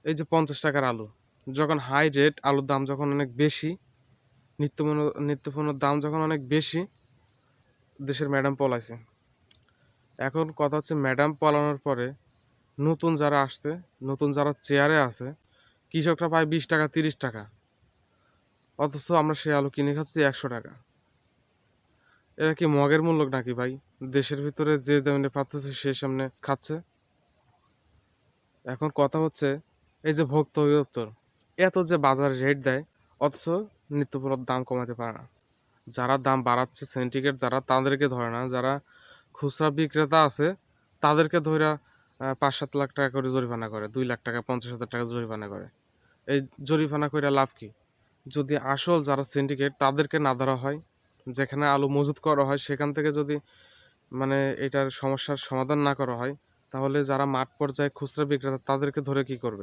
এই যে 50 টাকার আলু, যখন হাই রেট আলুর দাম যখন অনেক বেশি, নিত্যপণ্যের দাম যখন অনেক বেশি, দেশের ম্যাডাম পলাইছে। এখন কথা হচ্ছে ম্যাডাম পলানোর পরে নতুন যারা আসছে, নতুন যারা চেয়ারে আছে, কৃষকরা পায় 20 টাকা 30 টাকা, অথচ আমরা সেই আলু কিনে খাচ্ছি 100 টাকা। এরা কি মগের মূল্য নাকি ভাই? দেশের ভিতরে যে যেমনি পারতেছে সে সামনে খাচ্ছে। এখন কথা হচ্ছে এই যে ভোক্তা অধিদপ্তর এত যে বাজারে রেট দেয়, অথচ নিত্যপণ্যের দাম কমাতে পারে না। যারা দাম বাড়াচ্ছে সিন্ডিকেট যারা, তাদেরকে ধরে না, যারা খুচরা বিক্রেতা আছে তাদেরকে ধইরা ৫-৭ লাখ টাকা করে জরিমানা করে, ২ লাখ টাকা ৫০,০০০ টাকা জরিমানা করে। এই জরিমানা কইরা লাভ কি? যদি আসল যারা সিন্ডিকেট তাদেরকে না ধরা হয়, যেখানে আলু মজুত করা হয় সেখান থেকে যদি মানে এটার সমস্যার সমাধান না করা হয়, তাহলে যারা মাঠ পর্যায়ে খুচরা বিক্রেতা তাদেরকে ধরে কি করবে?